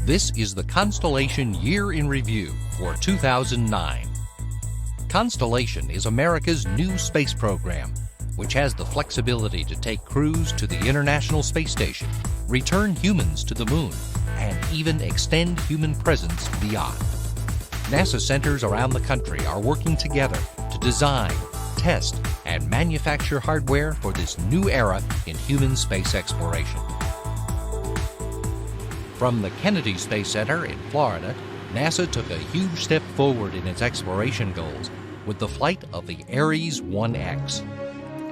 This is the Constellation Year in Review for 2009. Constellation is America's new space program, which has the flexibility to take crews to the International Space Station, return humans to the Moon, and even extend human presence beyond. NASA centers around the country are working together to design, test, and manufacture hardware for this new era in human space exploration. From the Kennedy Space Center in Florida, NASA took a huge step forward in its exploration goals with the flight of the Ares 1X.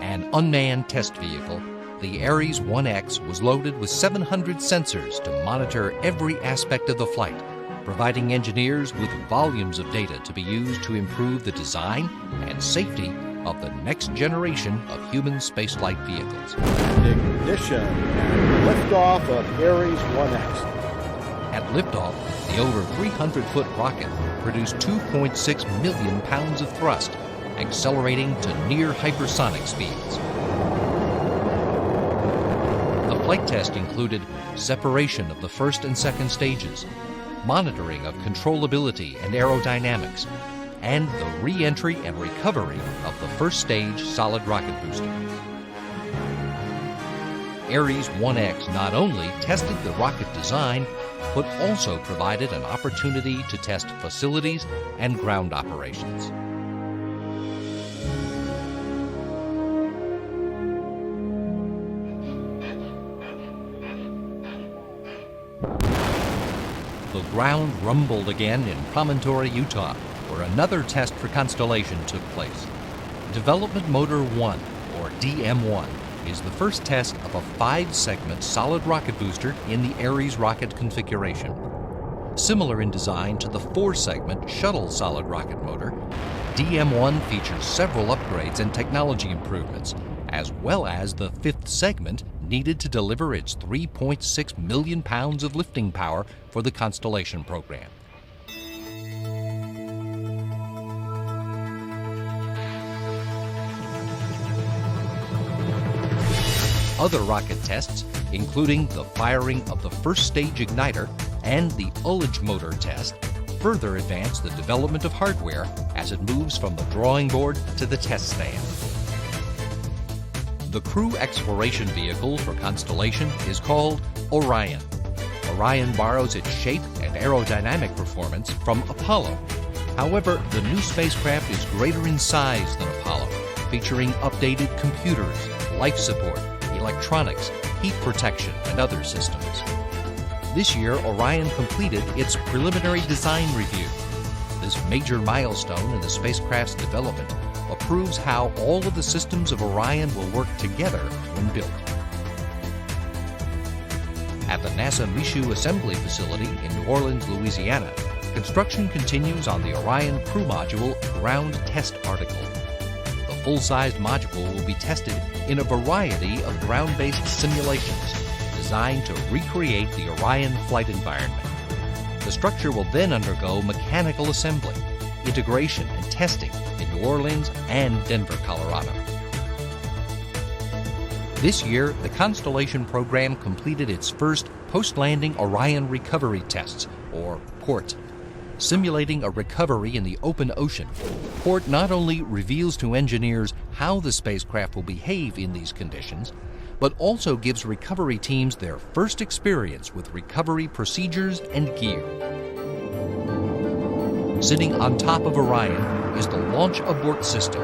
An unmanned test vehicle, the Ares 1X was loaded with 700 sensors to monitor every aspect of the flight, providing engineers with volumes of data to be used to improve the design and safety of the next generation of human spaceflight vehicles. Ignition and liftoff of Ares 1X. At liftoff, the over 300-foot rocket produced 2.6 million pounds of thrust, accelerating to near hypersonic speeds. The flight test included separation of the first and second stages, monitoring of controllability and aerodynamics, and the re-entry and recovery of the first stage solid rocket booster. Ares 1X not only tested the rocket design, but also provided an opportunity to test facilities and ground operations. The ground rumbled again in Promontory, Utah, where another test for Constellation took place. Development Motor 1, or DM1, is the first test of a 5-segment solid rocket booster in the Ares rocket configuration. Similar in design to the 4-segment shuttle solid rocket motor, DM1 features several upgrades and technology improvements, as well as the 5th segment needed to deliver its 3.6 million pounds of lifting power for the Constellation program. Other rocket tests, including the firing of the first stage igniter and the ullage motor test, further advance the development of hardware as it moves from the drawing board to the test stand. The crew exploration vehicle for Constellation is called Orion. Orion borrows its shape and aerodynamic performance from Apollo. However, the new spacecraft is greater in size than Apollo, featuring updated computers, life support, electronics, heat protection, and other systems. This year, Orion completed its preliminary design review. This major milestone in the spacecraft's development approves how all of the systems of Orion will work together when built. At the NASA Michoud Assembly Facility in New Orleans, Louisiana, construction continues on the Orion Crew Module ground test article. The full-sized module will be tested in a variety of ground-based simulations designed to recreate the Orion flight environment. The structure will then undergo mechanical assembly, integration, and testing in New Orleans and Denver, Colorado. This year, the Constellation program completed its first post-landing Orion recovery tests, or PORT. Simulating a recovery in the open ocean, PORT not only reveals to engineers how the spacecraft will behave in these conditions, but also gives recovery teams their first experience with recovery procedures and gear. Sitting on top of Orion is the launch abort system,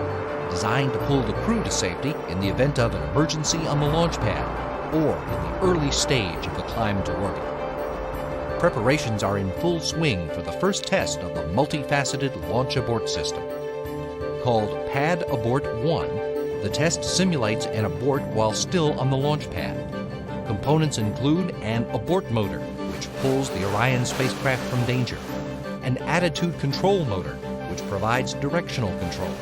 designed to pull the crew to safety in the event of an emergency on the launch pad or in the early stage of the climb to orbit. Preparations are in full swing for the first test of the multifaceted launch abort system. Called Pad Abort 1, the test simulates an abort while still on the launch pad. Components include an abort motor, which pulls the Orion spacecraft from danger, an attitude control motor, which provides directional control,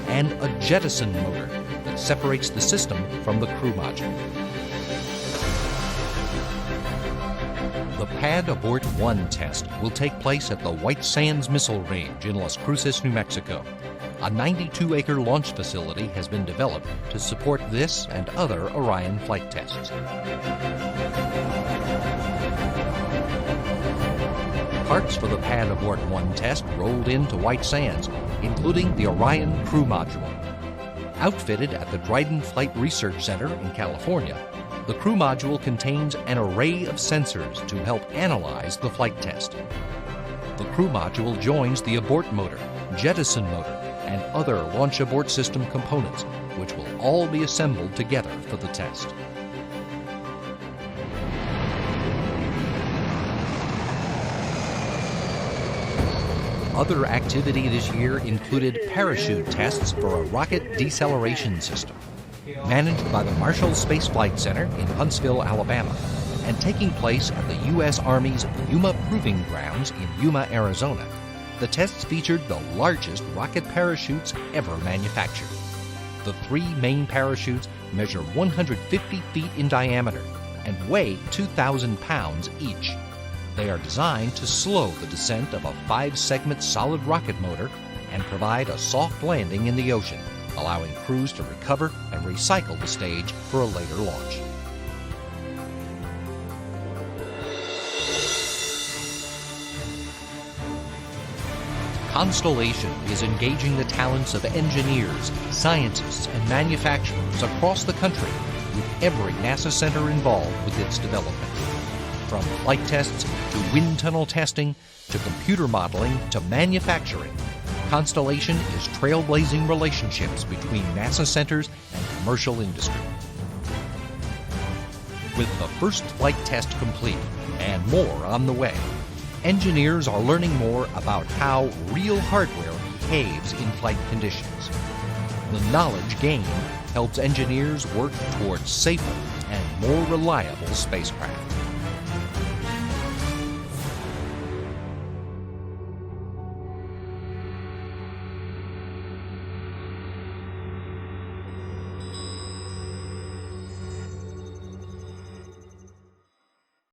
and a jettison motor that separates the system from the crew module. The Pad Abort 1 test will take place at the White Sands Missile Range in Las Cruces, New Mexico. A 92-acre launch facility has been developed to support this and other Orion flight tests. Parts for the Pad Abort 1 test rolled into White Sands, including the Orion Crew Module. Outfitted at the Dryden Flight Research Center in California, the crew module contains an array of sensors to help analyze the flight test. The crew module joins the abort motor, jettison motor, and other launch abort system components, which will all be assembled together for the test. Other activity this year included parachute tests for a rocket deceleration system, managed by the Marshall Space Flight Center in Huntsville, Alabama, and taking place at the U.S. Army's Yuma Proving Grounds in Yuma, Arizona. The tests featured the largest rocket parachutes ever manufactured. The 3 main parachutes measure 150 feet in diameter and weigh 2,000 pounds each. They are designed to slow the descent of a 5-segment solid rocket motor and provide a soft landing in the ocean, allowing crews to recover and recycle the stage for a later launch. Constellation is engaging the talents of engineers, scientists, and manufacturers across the country, with every NASA center involved with its development. From flight tests to wind tunnel testing to computer modeling to manufacturing, Constellation is trailblazing relationships between NASA centers and commercial industry. With the first flight test complete and more on the way, engineers are learning more about how real hardware behaves in flight conditions. The knowledge gained helps engineers work towards safer and more reliable spacecraft.